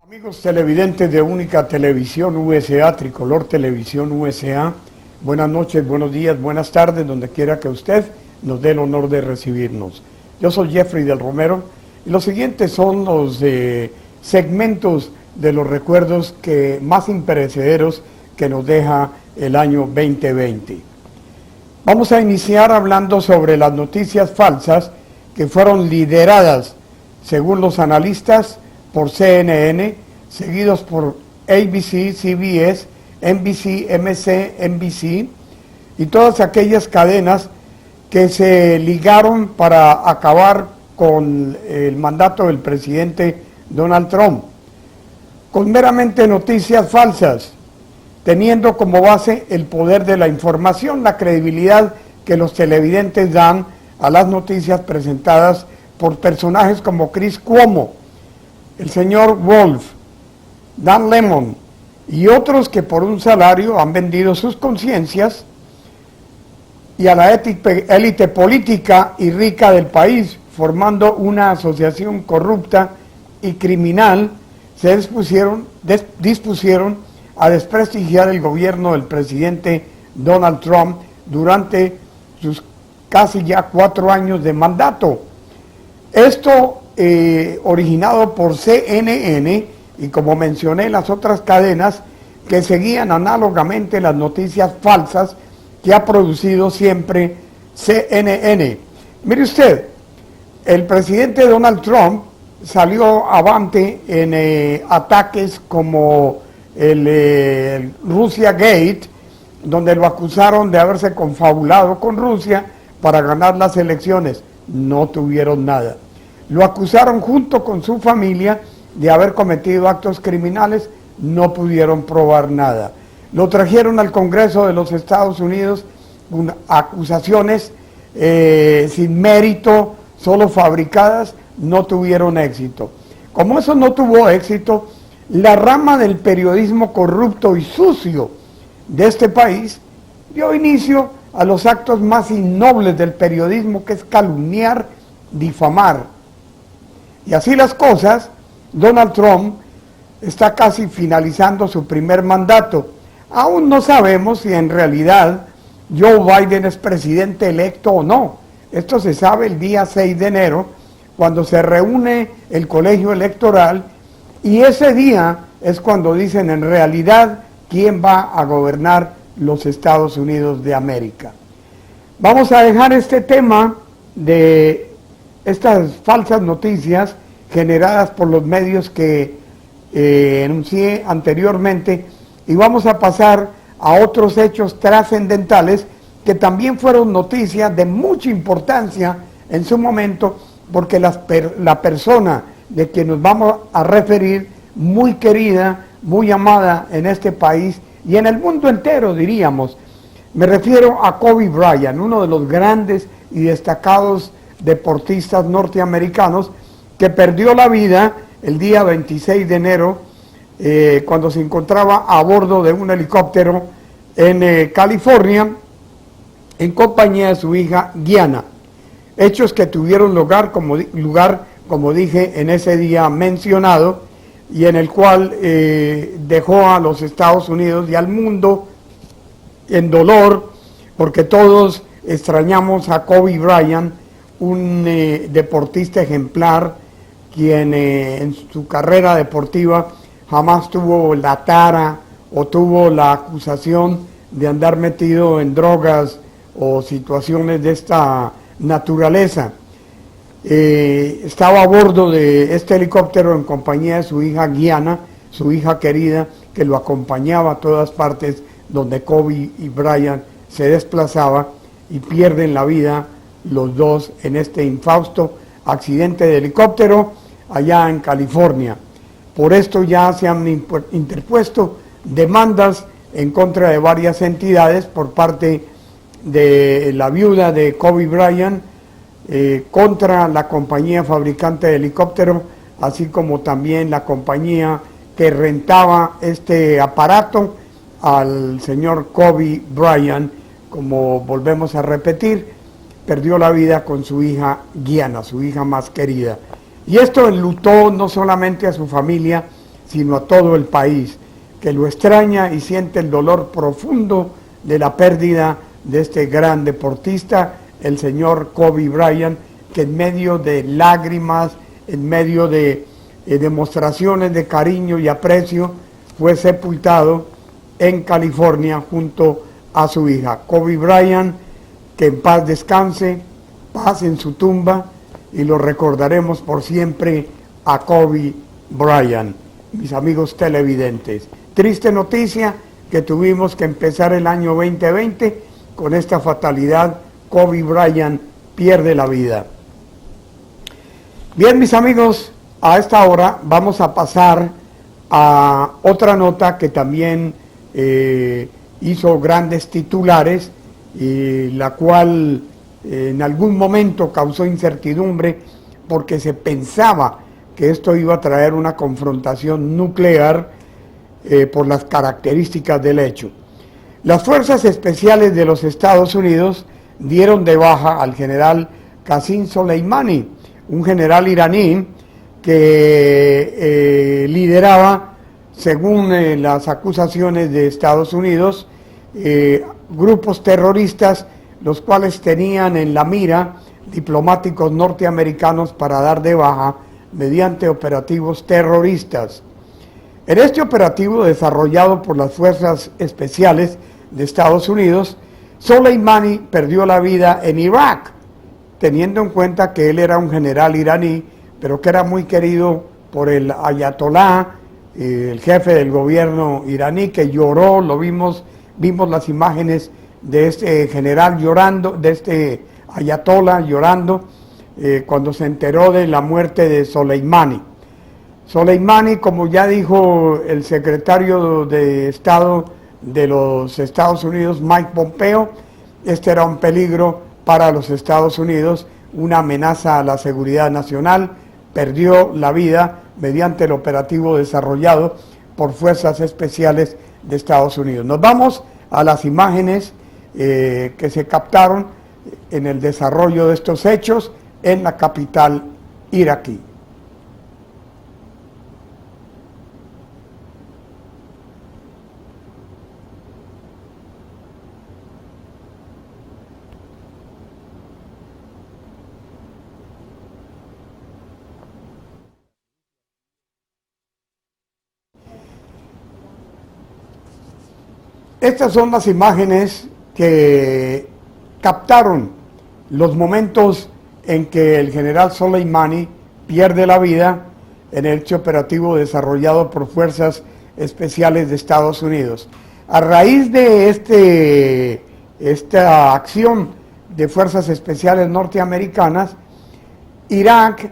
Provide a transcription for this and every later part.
Amigos televidentes de Única Televisión USA, Tricolor Televisión USA, buenas noches, buenos días, buenas tardes, donde quiera que usted nos dé el honor de recibirnos. Yo soy Jeffrey del Romero y los siguientes son los segmentos de los recuerdos más imperecederos que nos deja el año 2020. Vamos a iniciar hablando sobre las noticias falsas que fueron lideradas, según los analistas, por CNN, seguidos por ABC, CBS, NBC, MSNBC y todas aquellas cadenas que se ligaron para acabar con el mandato del presidente Donald Trump, con meramente noticias falsas, teniendo como base el poder de la información, la credibilidad que los televidentes dan a las noticias presentadas por personajes como Chris Cuomo, el señor Wolf, Dan Lemon y otros que por un salario han vendido sus conciencias y a la élite política y rica del país, formando una asociación corrupta y criminal. Se dispusieron a desprestigiar el gobierno del presidente Donald Trump durante sus casi ya 4 años de mandato. Esto originado por CNN y, como mencioné, las otras cadenas que seguían análogamente las noticias falsas que ha producido siempre CNN. Mire usted, el presidente Donald Trump salió avante en ataques como el Russia Gate, donde lo acusaron de haberse confabulado con Rusia para ganar las elecciones. No tuvieron nada. Lo acusaron junto con su familia de haber cometido actos criminales, no pudieron probar nada. Lo trajeron al Congreso de los Estados Unidos con acusaciones sin mérito, solo fabricadas, no tuvieron éxito. Como eso no tuvo éxito, la rama del periodismo corrupto y sucio de este país dio inicio a los actos más innobles del periodismo, que es calumniar, difamar. Y así las cosas, Donald Trump está casi finalizando su primer mandato. Aún no sabemos si en realidad Joe Biden es presidente electo o no. Esto se sabe el día 6 de enero, cuando se reúne el colegio electoral, y ese día es cuando dicen en realidad quién va a gobernar los Estados Unidos de América. Vamos a dejar este tema de estas falsas noticias generadas por los medios que enuncié anteriormente, y vamos a pasar a otros hechos trascendentales que también fueron noticias de mucha importancia en su momento, porque la persona de quien nos vamos a referir, muy querida, muy amada en este país y en el mundo entero, diríamos. Me refiero a Kobe Bryant, uno de los grandes y destacados deportistas norteamericanos, que perdió la vida el día 26 de enero cuando se encontraba a bordo de un helicóptero en California en compañía de su hija Gianna. Hechos que tuvieron lugar, como dije, en ese día mencionado, y en el cual dejó a los Estados Unidos y al mundo en dolor, porque todos extrañamos a Kobe Bryant, un deportista ejemplar, quien en su carrera deportiva jamás tuvo la tara o tuvo la acusación de andar metido en drogas o situaciones de esta naturaleza. Estaba a bordo de este helicóptero en compañía de su hija Gianna, su hija querida, que lo acompañaba a todas partes donde Kobe y Bryant se desplazaban, y pierden la vida los dos en este infausto accidente de helicóptero allá en California. Por esto ya se han interpuesto demandas en contra de varias entidades por parte de la viuda de Kobe Bryant, contra la compañía fabricante de helicóptero, así como también la compañía que rentaba este aparato al señor Kobe Bryant. Como volvemos a repetir, perdió la vida con su hija Gianna, su hija más querida. Y esto enlutó no solamente a su familia, sino a todo el país, que lo extraña y siente el dolor profundo de la pérdida de este gran deportista, el señor Kobe Bryant, que en medio de lágrimas, en medio de demostraciones de cariño y aprecio, fue sepultado en California junto a su hija. Kobe Bryant, que en paz descanse, paz en su tumba, y lo recordaremos por siempre a Kobe Bryant. Mis amigos televidentes, triste noticia que tuvimos que empezar el año 2020 con esta fatalidad. Kobe Bryant pierde la vida. Bien, mis amigos, a esta hora vamos a pasar a otra nota que también hizo grandes titulares y la cual en algún momento causó incertidumbre porque se pensaba que esto iba a traer una confrontación nuclear por las características del hecho. Las fuerzas especiales de los Estados Unidos dieron de baja al general Qasem Soleimani, un general iraní que lideraba, según las acusaciones de Estados Unidos, grupos terroristas, los cuales tenían en la mira diplomáticos norteamericanos para dar de baja mediante operativos terroristas. En este operativo desarrollado por las fuerzas especiales de Estados Unidos, Soleimani perdió la vida en Irak, teniendo en cuenta que él era un general iraní, pero que era muy querido por el ayatolá, el jefe del gobierno iraní, que lloró. Vimos las imágenes de este general llorando, de este ayatolá llorando, cuando se enteró de la muerte de Soleimani. Soleimani, como ya dijo el secretario de Estado de los Estados Unidos, Mike Pompeo, este era un peligro para los Estados Unidos, una amenaza a la seguridad nacional. Perdió la vida mediante el operativo desarrollado por fuerzas especiales de Estados Unidos. Nos vamos a las imágenes que se captaron en el desarrollo de estos hechos en la capital iraquí. Estas son las imágenes que captaron los momentos en que el general Soleimani pierde la vida en el hecho operativo desarrollado por fuerzas especiales de Estados Unidos. A raíz de esta acción de fuerzas especiales norteamericanas, Irak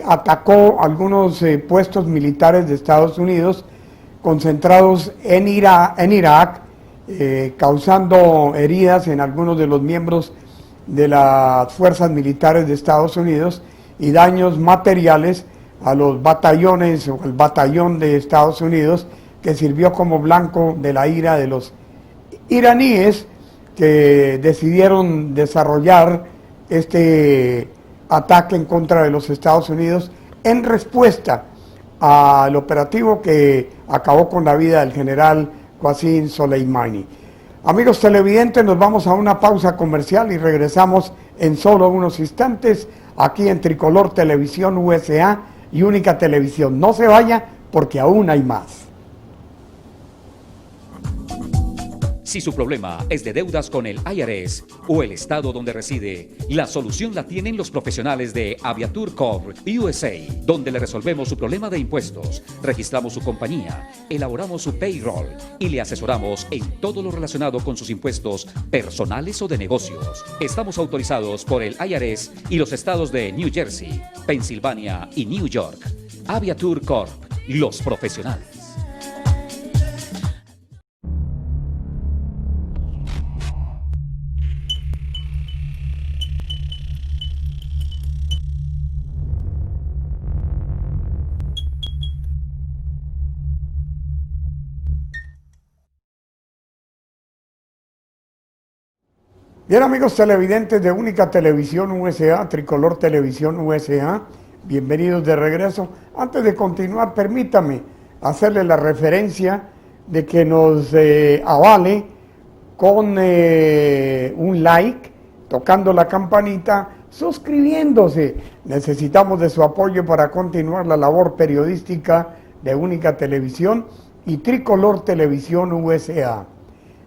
atacó algunos puestos militares de Estados Unidos concentrados en Irak, causando heridas en algunos de los miembros de las fuerzas militares de Estados Unidos y daños materiales a los batallones o el batallón de Estados Unidos, que sirvió como blanco de la ira de los iraníes, que decidieron desarrollar este ataque en contra de los Estados Unidos en respuesta al operativo que acabó con la vida del general Qasem Soleimani. Amigos televidentes, nos vamos a una pausa comercial y regresamos en solo unos instantes aquí en Tricolor Televisión USA y Única Televisión. No se vaya porque aún hay más. Si su problema es de deudas con el IRS o el estado donde reside, la solución la tienen los profesionales de Aviatur Corp USA, donde le resolvemos su problema de impuestos, registramos su compañía, elaboramos su payroll y le asesoramos en todo lo relacionado con sus impuestos personales o de negocios. Estamos autorizados por el IRS y los estados de New Jersey, Pensilvania y New York. Aviatur Corp, los profesionales. Bien, amigos televidentes de Única Televisión USA, Tricolor Televisión USA, bienvenidos de regreso. Antes de continuar, permítame hacerle la referencia de que nos avale con un like, tocando la campanita, suscribiéndose. Necesitamos de su apoyo para continuar la labor periodística de Única Televisión y Tricolor Televisión USA.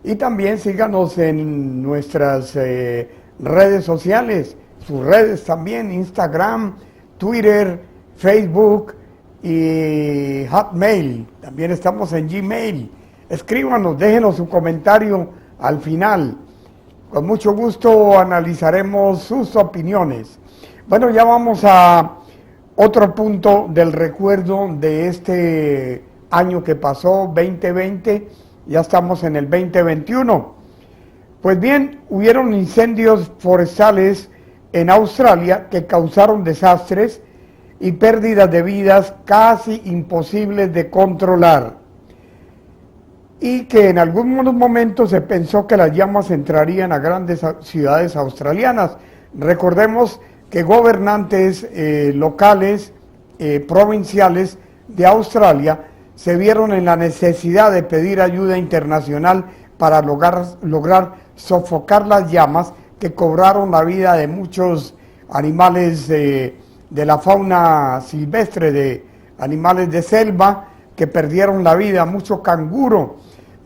Y también síganos en nuestras redes sociales, sus redes también, Instagram, Twitter, Facebook y Hotmail. También estamos en Gmail. Escríbanos, déjenos su comentario al final. Con mucho gusto analizaremos sus opiniones. Bueno, ya vamos a otro punto del recuerdo de este año que pasó, 2020. Ya estamos en el 2021. Pues bien, hubieron incendios forestales en Australia que causaron desastres y pérdidas de vidas casi imposibles de controlar, y que en algunos momentos se pensó que las llamas entrarían a grandes ciudades australianas. Recordemos que gobernantes locales, provinciales de Australia se vieron en la necesidad de pedir ayuda internacional para lograr sofocar las llamas que cobraron la vida de muchos animales de la fauna silvestre, de animales de selva que perdieron la vida, mucho canguro.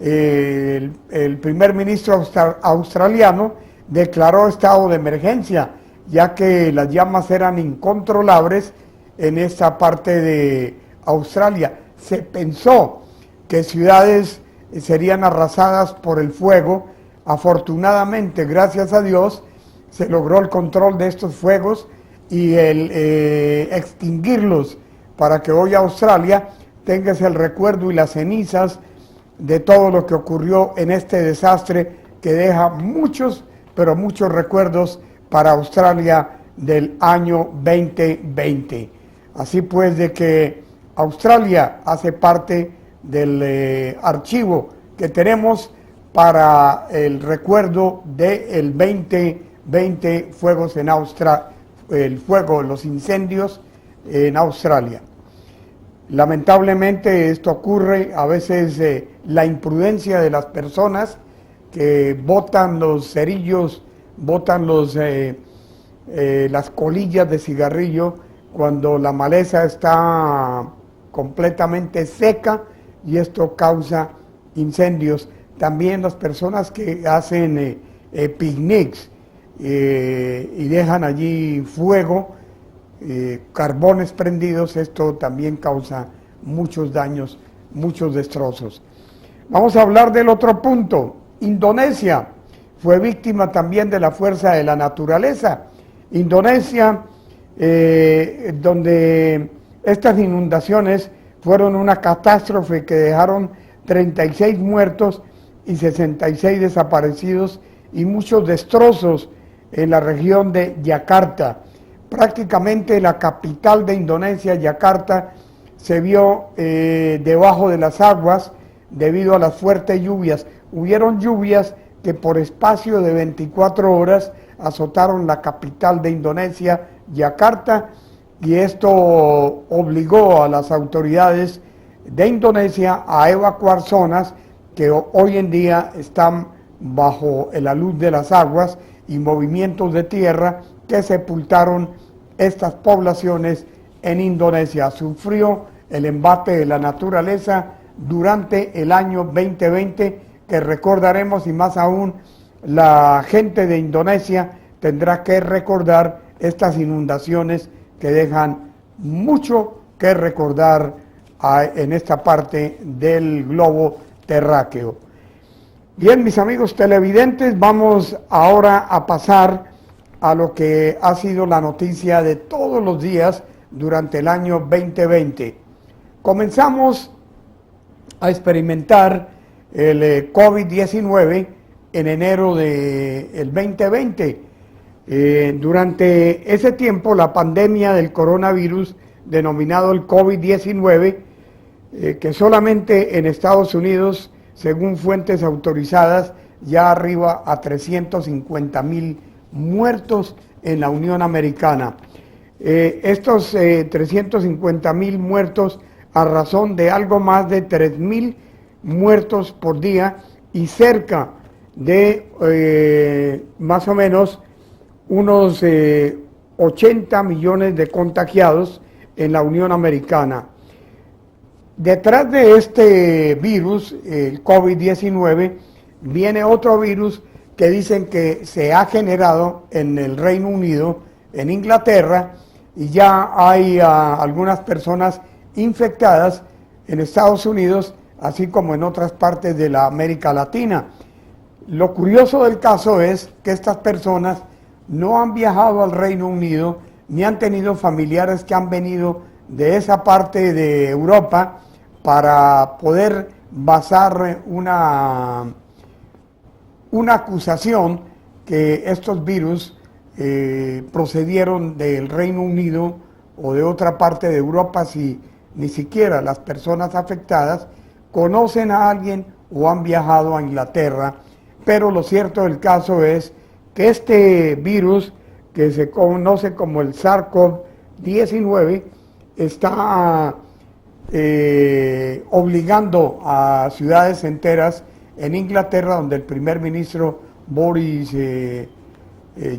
El primer ministro australiano declaró estado de emergencia, ya que las llamas eran incontrolables en esta parte de Australia. Se pensó que ciudades serían arrasadas por el fuego. Afortunadamente, gracias a Dios, se logró el control de estos fuegos y el extinguirlos, para que hoy Australia tenga el recuerdo y las cenizas de todo lo que ocurrió en este desastre que deja muchos, pero muchos recuerdos para Australia del año 2020. Así pues, de que Australia hace parte del archivo que tenemos para el recuerdo del 2020, fuegos en Australia, el fuego, los incendios en Australia. Lamentablemente esto ocurre, a veces la imprudencia de las personas que botan los cerillos, botan las colillas de cigarrillo cuando la maleza está completamente seca, y esto causa incendios. También las personas que hacen picnics y dejan allí fuego, carbones prendidos, esto también causa muchos daños, muchos destrozos. Vamos a hablar del otro punto. Indonesia fue víctima también de la fuerza de la naturaleza. Indonesia, donde estas inundaciones fueron una catástrofe que dejaron 36 muertos y 66 desaparecidos y muchos destrozos en la región de Yakarta. Prácticamente la capital de Indonesia, Yakarta, se vio debajo de las aguas debido a las fuertes lluvias. Hubieron lluvias que por espacio de 24 horas azotaron la capital de Indonesia, Yakarta, y esto obligó a las autoridades de Indonesia a evacuar zonas que hoy en día están bajo la luz de las aguas y movimientos de tierra que sepultaron estas poblaciones en Indonesia. Sufrió el embate de la naturaleza durante el año 2020, que recordaremos, y más aún la gente de Indonesia tendrá que recordar estas inundaciones que dejan mucho que recordar en esta parte del globo terráqueo. Bien, mis amigos televidentes, vamos ahora a pasar a lo que ha sido la noticia de todos los días durante el año 2020. Comenzamos a experimentar el COVID-19 en enero del 2020. Durante ese tiempo, la pandemia del coronavirus, denominado el COVID-19, que solamente en Estados Unidos, según fuentes autorizadas, ya arriba a 350,000 muertos en la Unión Americana. Estos 350,000 muertos a razón de algo más de 3.000 muertos por día y cerca de más o menos unos 80 millones de contagiados en la Unión Americana. Detrás de este virus, el COVID-19, viene otro virus que dicen que se ha generado en el Reino Unido, en Inglaterra, y ya hay algunas personas infectadas en Estados Unidos, así como en otras partes de la América Latina. Lo curioso del caso es que estas personas no han viajado al Reino Unido, ni han tenido familiares que han venido de esa parte de Europa para poder basar una acusación que estos virus procedieron del Reino Unido o de otra parte de Europa, si ni siquiera las personas afectadas conocen a alguien o han viajado a Inglaterra. Pero lo cierto del caso es que este virus, que se conoce como el SARS-CoV-19, está obligando a ciudades enteras en Inglaterra, donde el primer ministro Boris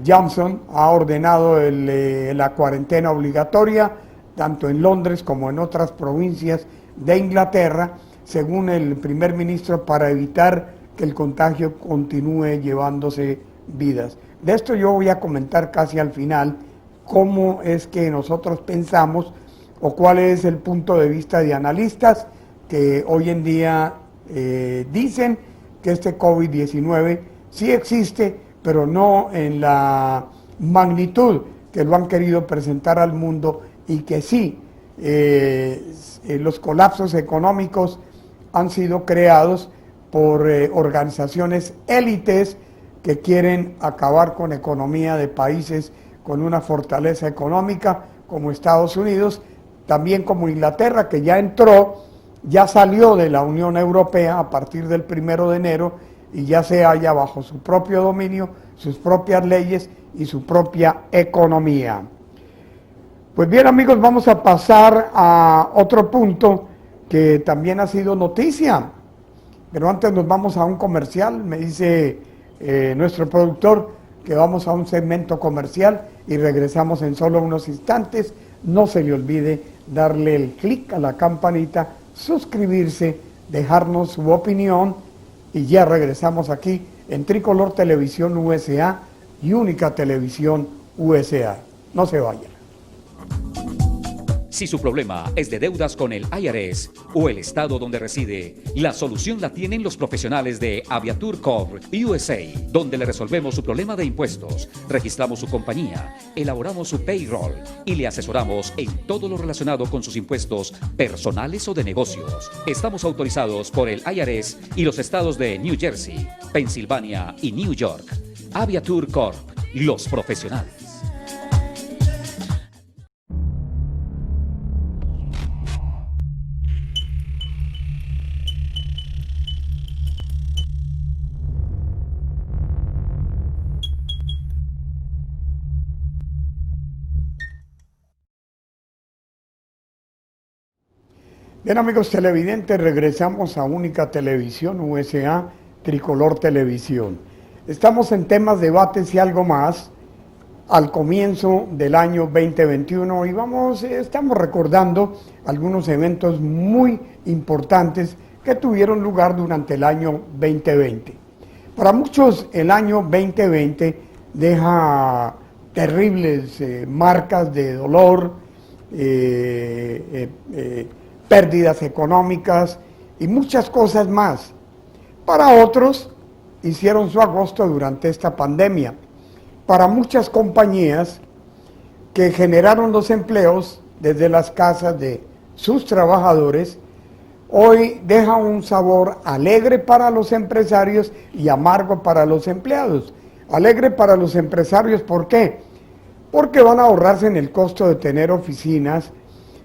Johnson ha ordenado la cuarentena obligatoria, tanto en Londres como en otras provincias de Inglaterra, según el primer ministro, para evitar que el contagio continúe llevándose vidas. De esto yo voy a comentar casi al final cómo es que nosotros pensamos o cuál es el punto de vista de analistas que hoy en día dicen que este COVID-19 sí existe, pero no en la magnitud que lo han querido presentar al mundo, y que sí, los colapsos económicos han sido creados por organizaciones élites que quieren acabar con economía de países con una fortaleza económica como Estados Unidos, también como Inglaterra, que ya salió de la Unión Europea a partir del 1 de enero y ya se halla bajo su propio dominio, sus propias leyes y su propia economía. Pues bien, amigos, vamos a pasar a otro punto que también ha sido noticia, pero antes nos vamos a un comercial. Me dice nuestro productor que vamos a un segmento comercial y regresamos en solo unos instantes. No se le olvide darle el clic a la campanita, suscribirse, dejarnos su opinión, y ya regresamos aquí en Tricolor Televisión USA y Única Televisión USA. No se vayan. Si su problema es de deudas con el IRS o el estado donde reside, la solución la tienen los profesionales de Aviatur Corp USA, donde le resolvemos su problema de impuestos, registramos su compañía, elaboramos su payroll y le asesoramos en todo lo relacionado con sus impuestos personales o de negocios. Estamos autorizados por el IRS y los estados de New Jersey, Pensilvania y New York. Aviatur Corp, los profesionales. Bien, amigos televidentes, regresamos a Única Televisión USA, Tricolor Televisión. Estamos en temas, debates y algo más al comienzo del año 2021 y estamos recordando algunos eventos muy importantes que tuvieron lugar durante el año 2020. Para muchos el año 2020 deja terribles marcas de dolor, pérdidas económicas y muchas cosas más. Para otros, hicieron su agosto durante esta pandemia. Para muchas compañías que generaron los empleos desde las casas de sus trabajadores, hoy deja un sabor alegre para los empresarios y amargo para los empleados. Alegre para los empresarios, ¿por qué? Porque van a ahorrarse en el costo de tener oficinas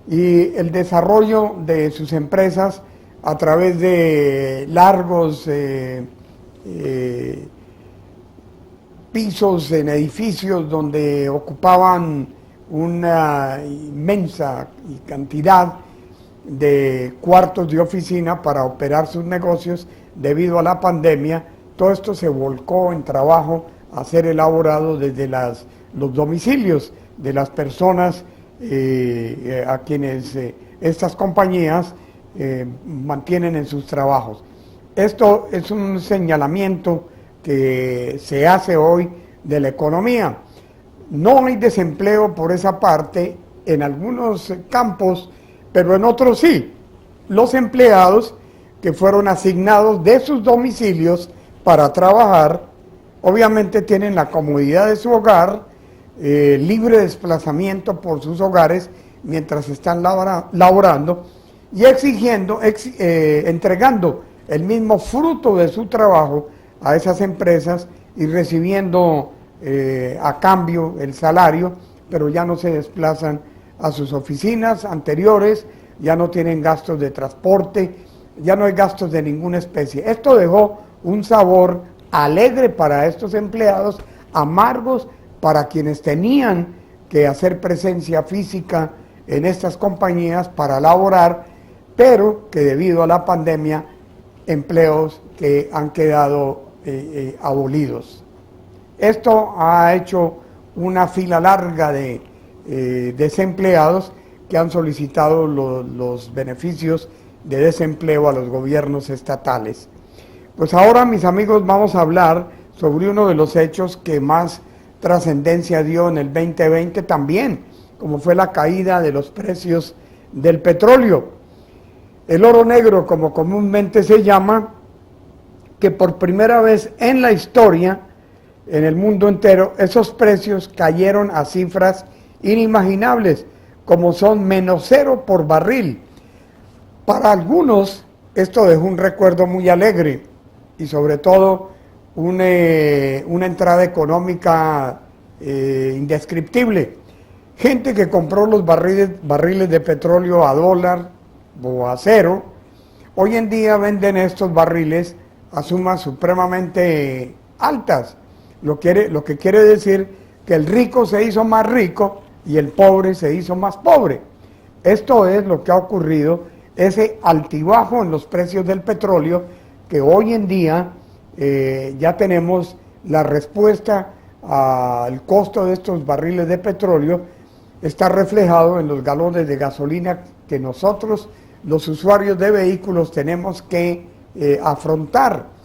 y el desarrollo de sus empresas a través de largos pisos en edificios donde ocupaban una inmensa cantidad de cuartos de oficina para operar sus negocios debido a la pandemia. Todo esto se volcó en trabajo a ser elaborado desde los domicilios de las personas a quienes estas compañías mantienen en sus trabajos. Esto es un señalamiento que se hace hoy de la economía. No hay desempleo por esa parte en algunos campos, pero en otros sí. Los empleados que fueron asignados de sus domicilios para trabajar, obviamente tienen la comodidad de su hogar, libre desplazamiento por sus hogares mientras están laborando y entregando el mismo fruto de su trabajo a esas empresas y recibiendo a cambio el salario, pero ya no se desplazan a sus oficinas anteriores, ya no tienen gastos de transporte, ya no hay gastos de ninguna especie. Esto dejó un sabor alegre para estos empleados, amargos para quienes tenían que hacer presencia física en estas compañías para laborar, pero que debido a la pandemia, empleos que han quedado abolidos. Esto ha hecho una fila larga de desempleados que han solicitado los beneficios de desempleo a los gobiernos estatales. Pues ahora, mis amigos, vamos a hablar sobre uno de los hechos que más trascendencia dio en el 2020 también, como fue la caída de los precios del petróleo. El oro negro, como comúnmente se llama, que por primera vez en la historia, en el mundo entero, esos precios cayeron a cifras inimaginables, como son -0 por barril. Para algunos, esto dejó un recuerdo muy alegre y sobre todo una entrada económica indescriptible. Gente que compró los barriles de petróleo a $1 o a 0, hoy en día venden estos barriles a sumas supremamente altas, lo que quiere decir que el rico se hizo más rico y el pobre se hizo más pobre. Esto es lo que ha ocurrido, ese altibajo en los precios del petróleo, que hoy en día ya tenemos la respuesta al costo de estos barriles de petróleo, está reflejado en los galones de gasolina que nosotros, los usuarios de vehículos, tenemos que afrontar.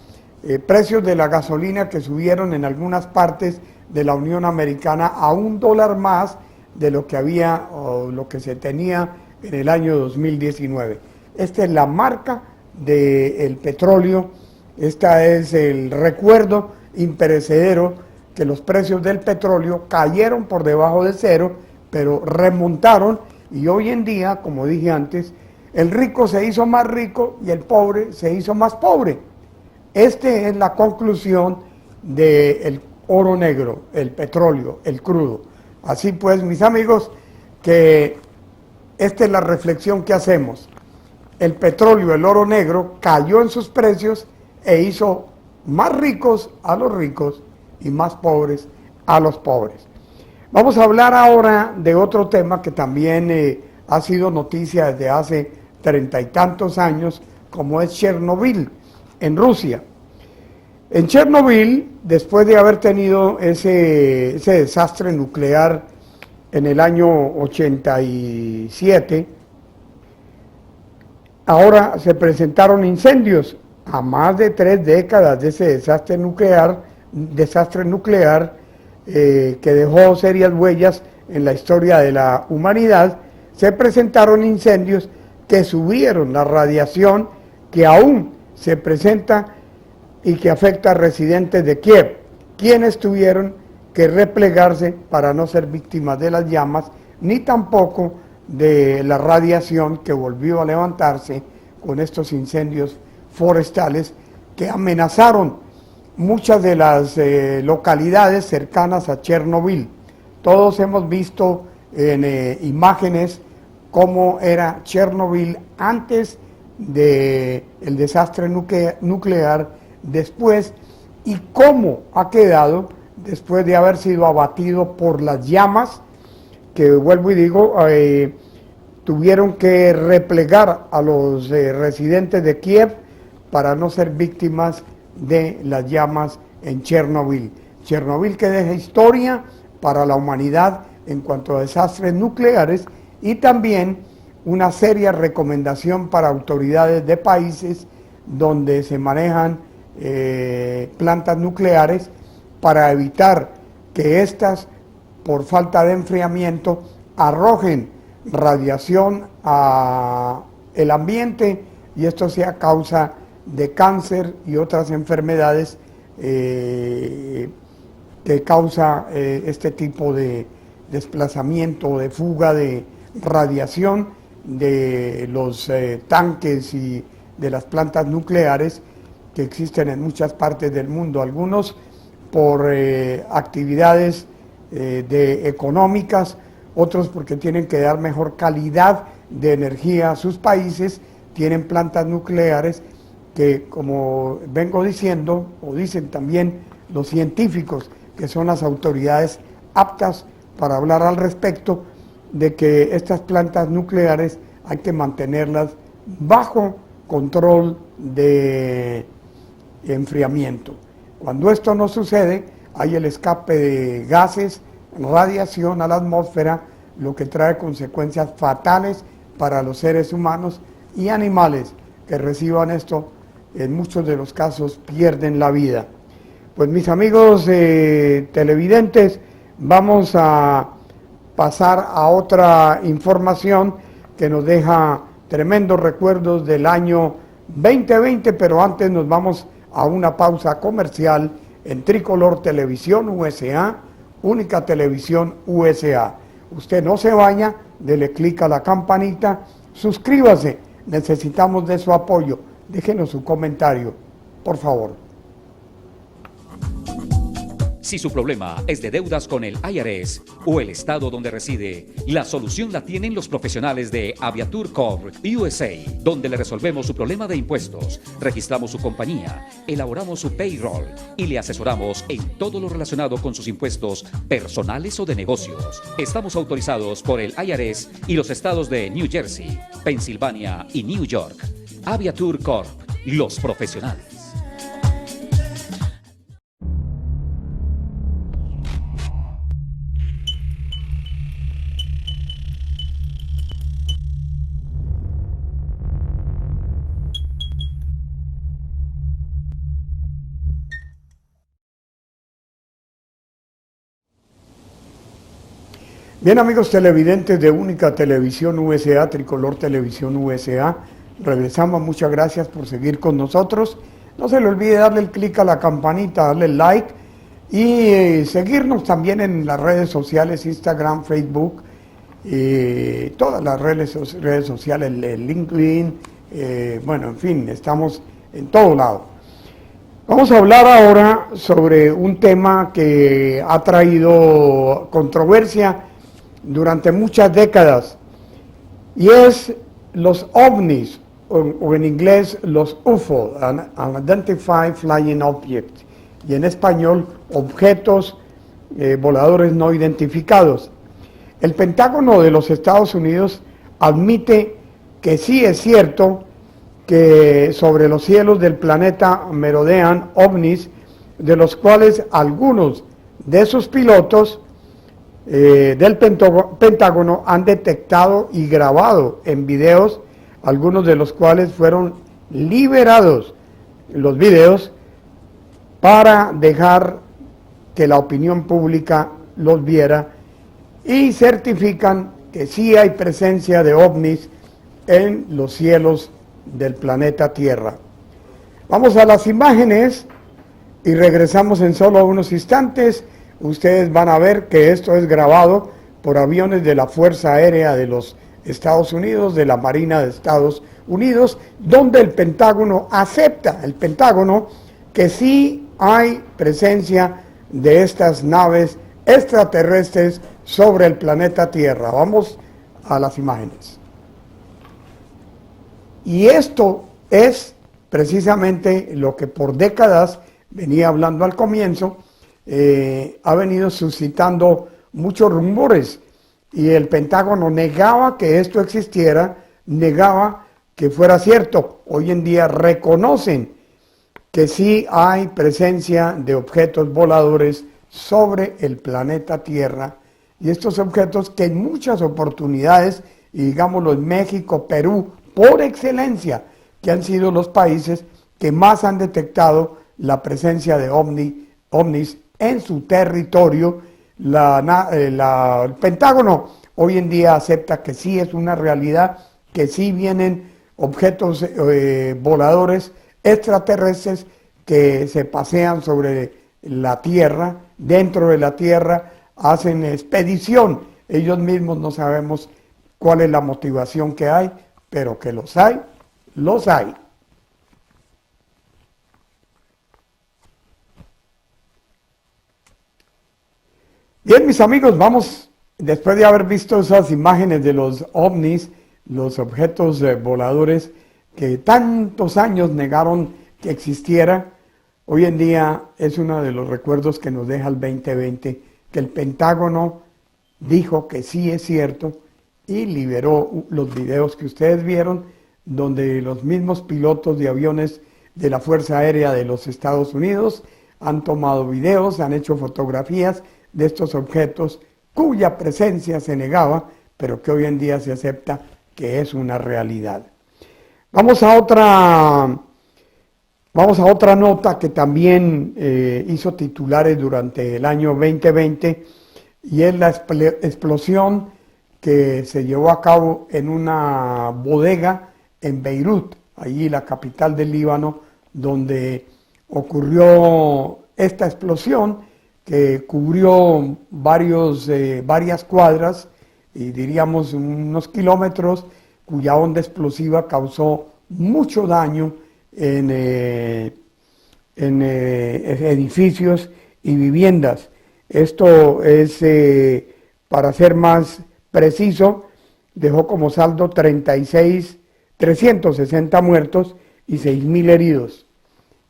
Precios de la gasolina que subieron en algunas partes de la Unión Americana a $1 más de lo que había o lo que se tenía en el año 2019. Esta es la marca del petróleo, este es el recuerdo imperecedero que los precios del petróleo cayeron por debajo de 0, pero remontaron y hoy en día, como dije antes, el rico se hizo más rico y el pobre se hizo más pobre. Esta es la conclusión del oro negro, el petróleo, el crudo. Así pues, mis amigos, que esta es la reflexión que hacemos. El petróleo, el oro negro, cayó en sus precios e hizo más ricos a los ricos y más pobres a los pobres. Vamos a hablar ahora de otro tema que también ha sido noticia desde hace 30 y tantos años, como es Chernobyl, en Rusia. En Chernobyl, después de haber tenido ese desastre nuclear en el año 87, ahora se presentaron incendios a más de 3 décadas de ese desastre nuclear que dejó serias huellas en la historia de la humanidad. Se presentaron incendios que subieron la radiación que aún se presenta y que afecta a residentes de Kiev, quienes tuvieron que replegarse para no ser víctimas de las llamas, ni tampoco de la radiación que volvió a levantarse con estos incendios forestales que amenazaron muchas de las localidades cercanas a Chernobyl. Todos hemos visto en imágenes cómo era Chernobyl antes del desastre nuclear, después, y cómo ha quedado después de haber sido abatido por las llamas, que vuelvo y digo, tuvieron que replegar a los residentes de Kiev para no ser víctimas de las llamas en Chernobyl. Chernobyl que deja historia para la humanidad en cuanto a desastres nucleares y también una seria recomendación para autoridades de países donde se manejan plantas nucleares para evitar que éstas, por falta de enfriamiento, arrojen radiación al ambiente y esto sea causa de cáncer y otras enfermedades que causa este tipo de desplazamiento, de fuga de radiación de los tanques y de las plantas nucleares que existen en muchas partes del mundo, algunos por actividades económicas, otros porque tienen que dar mejor calidad de energía a sus países, tienen plantas nucleares que, como vengo diciendo, o dicen también los científicos, que son las autoridades aptas para hablar al respecto, de que estas plantas nucleares hay que mantenerlas bajo control de enfriamiento. Cuando esto no sucede, hay el escape de gases, radiación a la atmósfera, lo que trae consecuencias fatales para los seres humanos y animales que reciban esto, en muchos de los casos pierden la vida. Pues mis amigos televidentes, vamos a pasar a otra información que nos deja tremendos recuerdos del año 2020, pero antes nos vamos a una pausa comercial en Tricolor Televisión USA, única televisión USA. Usted no se vaya, dele clic a la campanita, suscríbase, necesitamos de su apoyo, déjenos su comentario, por favor. Si su problema es de deudas con el IRS o el estado donde reside, la solución la tienen los profesionales de Aviatur Corp USA, donde le resolvemos su problema de impuestos, registramos su compañía, elaboramos su payroll y le asesoramos en todo lo relacionado con sus impuestos personales o de negocios. Estamos autorizados por el IRS y los estados de New Jersey, Pensilvania y New York. Aviatur Corp, los profesionales. Bien, amigos televidentes de Única Televisión USA, Tricolor Televisión USA, regresamos, muchas gracias por seguir con nosotros. No se le olvide darle el clic a la campanita, darle el like y seguirnos también en las redes sociales, Instagram, Facebook, todas las redes sociales, el LinkedIn, bueno, en fin, estamos en todo lado. Vamos a hablar ahora sobre un tema que ha traído controversia durante muchas décadas y es los ovnis o en inglés los UFO, Unidentified Flying Objects, y en español objetos voladores no identificados. El Pentágono de los Estados Unidos admite que sí es cierto que sobre los cielos del planeta merodean ovnis, de los cuales algunos de sus pilotos del Pentágono han detectado y grabado en videos, algunos de los cuales fueron liberados los videos para dejar que la opinión pública los viera, y certifican que sí hay presencia de ovnis en los cielos del planeta Tierra. Vamos a las imágenes y regresamos en solo unos instantes. Ustedes van a ver que esto es grabado por aviones de la Fuerza Aérea de los Estados Unidos, de la Marina de Estados Unidos, donde el Pentágono acepta, que sí hay presencia de estas naves extraterrestres sobre el planeta Tierra. Vamos a las imágenes. Y esto es precisamente lo que por décadas venía hablando al comienzo, ha venido suscitando muchos rumores y el Pentágono negaba que esto existiera, negaba que fuera cierto. Hoy en día reconocen que sí hay presencia de objetos voladores sobre el planeta Tierra, y estos objetos que en muchas oportunidades, y digámoslo en México, Perú, por excelencia, que han sido los países que más han detectado la presencia de ovnis en su territorio. El Pentágono hoy en día acepta que sí es una realidad, que sí vienen objetos voladores extraterrestres que se pasean sobre la Tierra, dentro de la Tierra, hacen expedición. Ellos mismos no sabemos cuál es la motivación que hay, pero que los hay, los hay. Bien, mis amigos, vamos, después de haber visto esas imágenes de los ovnis, los objetos voladores que tantos años negaron que existiera, hoy en día es uno de los recuerdos que nos deja el 2020, que el Pentágono dijo que sí es cierto y liberó los videos que ustedes vieron, donde los mismos pilotos de aviones de la Fuerza Aérea de los Estados Unidos han tomado videos, han hecho fotografías de estos objetos cuya presencia se negaba, pero que hoy en día se acepta que es una realidad. Vamos a otra nota que también hizo titulares durante el año 2020, y es la explosión que se llevó a cabo en una bodega en Beirut, allí la capital del Líbano, donde ocurrió esta explosión que cubrió varias cuadras y diríamos unos kilómetros, cuya onda explosiva causó mucho daño en edificios y viviendas. Esto es, para ser más preciso, dejó como saldo 360 muertos y 6.000 heridos.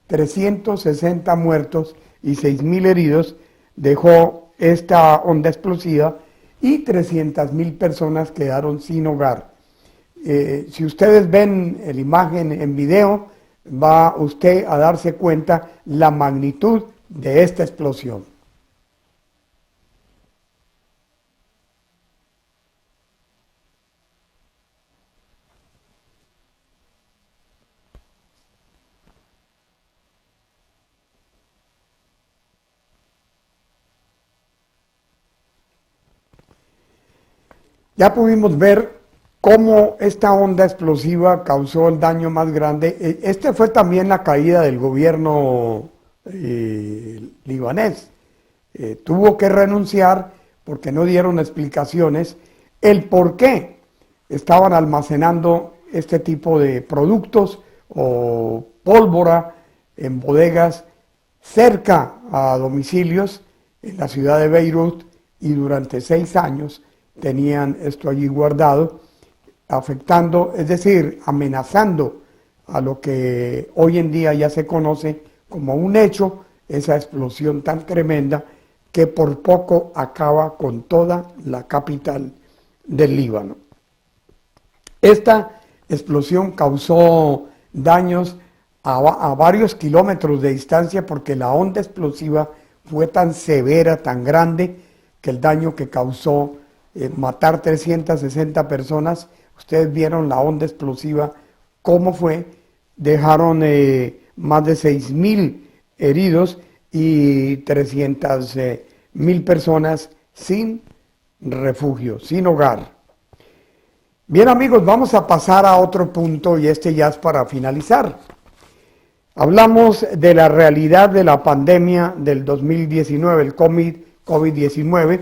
360 muertos y 6.000 heridos dejó esta onda explosiva, y 300.000 personas quedaron sin hogar. Si ustedes ven la imagen en video, va usted a darse cuenta la magnitud de esta explosión. Ya pudimos ver cómo esta onda explosiva causó el daño más grande. Este fue también la caída del gobierno libanés. Tuvo que renunciar porque no dieron explicaciones el por qué estaban almacenando este tipo de productos o pólvora en bodegas cerca a domicilios en la ciudad de Beirut, y durante 6 años tenían esto allí guardado, afectando, es decir, amenazando a lo que hoy en día ya se conoce como un hecho, esa explosión tan tremenda que por poco acaba con toda la capital del Líbano. Esta explosión causó daños a varios kilómetros de distancia, porque la onda explosiva fue tan severa, tan grande, que el daño que causó, matar 360 personas, ustedes vieron la onda explosiva, cómo fue, dejaron más de 6.000 heridos y 300.000 personas sin refugio, sin hogar. Bien, amigos, vamos a pasar a otro punto, y este ya es para finalizar. Hablamos de la realidad de la pandemia del 2019, el COVID-19,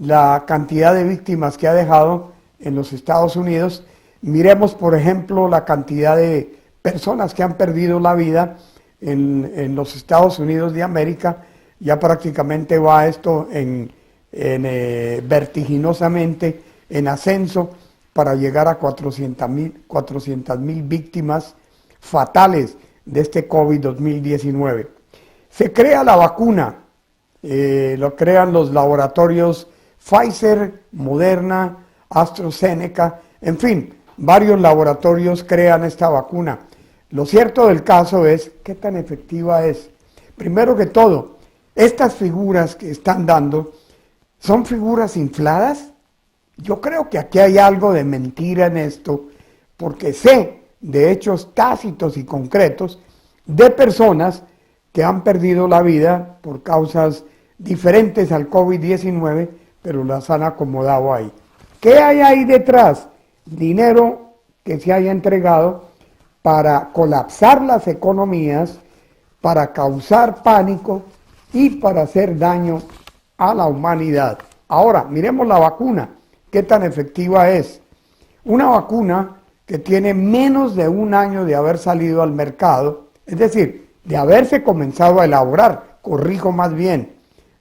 la cantidad de víctimas que ha dejado en los Estados Unidos. Miremos, por ejemplo, la cantidad de personas que han perdido la vida en los Estados Unidos de América. Ya prácticamente va esto vertiginosamente en ascenso, para llegar a 400.000 víctimas fatales de este COVID-2019. Se crea la vacuna, lo crean los laboratorios Pfizer, Moderna, AstraZeneca, en fin, varios laboratorios crean esta vacuna. Lo cierto del caso es qué tan efectiva es. Primero que todo, estas figuras que están dando son figuras infladas. Yo creo que aquí hay algo de mentira en esto, porque sé de hechos tácitos y concretos de personas que han perdido la vida por causas diferentes al COVID-19, pero las han acomodado ahí. ¿Qué hay ahí detrás? Dinero que se haya entregado para colapsar las economías, para causar pánico y para hacer daño a la humanidad. Ahora, miremos la vacuna, qué tan efectiva es. Una vacuna que tiene menos de un año de haber salido al mercado, es decir, de haberse comenzado a elaborar, corrijo más bien,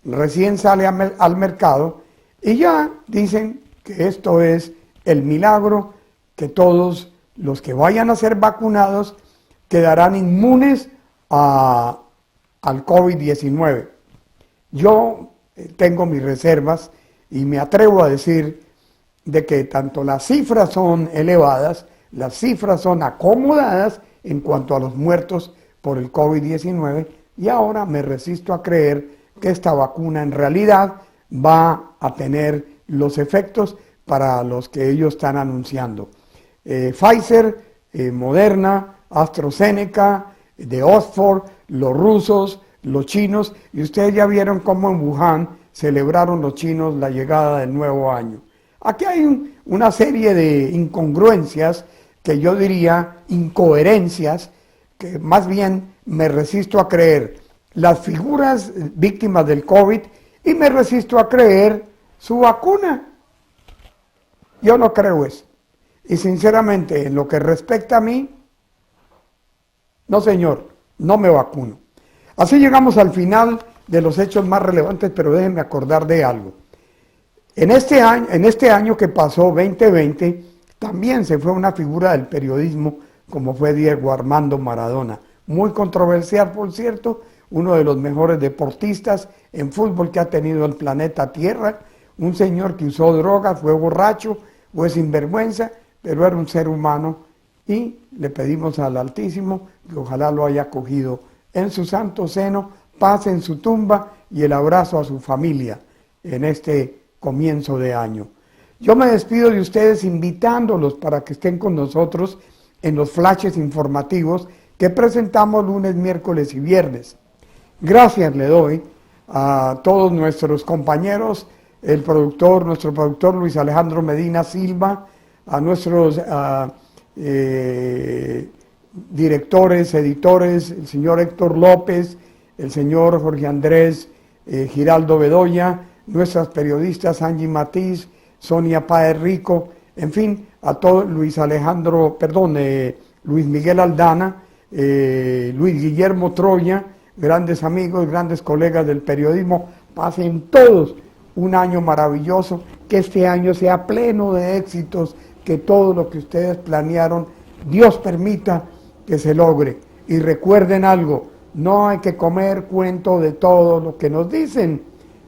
recién sale al mercado y ya dicen que esto es el milagro, que todos los que vayan a ser vacunados quedarán inmunes al COVID-19. Yo tengo mis reservas y me atrevo a decir de que tanto las cifras son elevadas, las cifras son acomodadas en cuanto a los muertos por el COVID-19 y ahora me resisto a creer que esta vacuna en realidad va a tener los efectos para los que ellos están anunciando. Pfizer, Moderna, AstraZeneca, de Oxford, los rusos, los chinos, y ustedes ya vieron cómo en Wuhan celebraron los chinos la llegada del nuevo año. Aquí hay una serie de incongruencias, que yo diría incoherencias, que más bien me resisto a creer las figuras víctimas del COVID y me resisto a creer su vacuna. Yo no creo eso. Y sinceramente, en lo que respecta a mí, no señor, no me vacuno. Así llegamos al final de los hechos más relevantes, pero déjenme acordar de algo. En este año que pasó, 2020, también se fue una figura del periodismo como fue Diego Armando Maradona. Muy controversial, por cierto, uno de los mejores deportistas en fútbol que ha tenido el planeta Tierra, un señor que usó drogas, fue borracho, fue sinvergüenza, pero era un ser humano y le pedimos al Altísimo que ojalá lo haya acogido en su santo seno, paz en su tumba y el abrazo a su familia en este comienzo de año. Yo me despido de ustedes invitándolos para que estén con nosotros en los flashes informativos que presentamos lunes, miércoles y viernes. Gracias le doy a todos nuestros compañeros, nuestro productor Luis Alejandro Medina Silva, a nuestros directores, editores, el señor Héctor López, el señor Jorge Andrés Giraldo Bedoya, nuestras periodistas Angie Matiz, Sonia Páez Rico, en fin, a todos, Luis Miguel Aldana, Luis Guillermo Troya, grandes amigos, grandes colegas del periodismo, pasen todos un año maravilloso, que este año sea pleno de éxitos, que todo lo que ustedes planearon, Dios permita que se logre. Y recuerden algo, no hay que comer cuento de todo lo que nos dicen.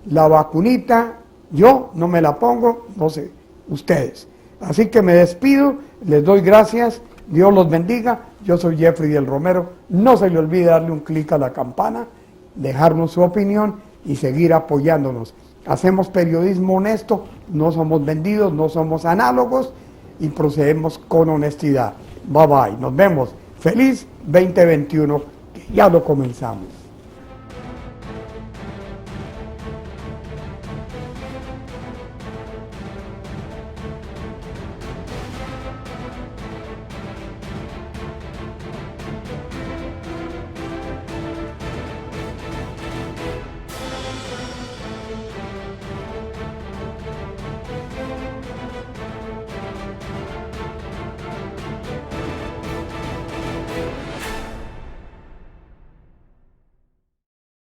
La vacunita, yo no me la pongo, no sé, ustedes. Así que me despido, les doy gracias, Dios los bendiga. Yo soy Jeffrey del Romero. No se le olvide darle un clic a la campana, dejarnos su opinión y seguir apoyándonos. Hacemos periodismo honesto, no somos vendidos, no somos análogos y procedemos con honestidad. Bye bye, nos vemos. Feliz 2021, que ya lo comenzamos.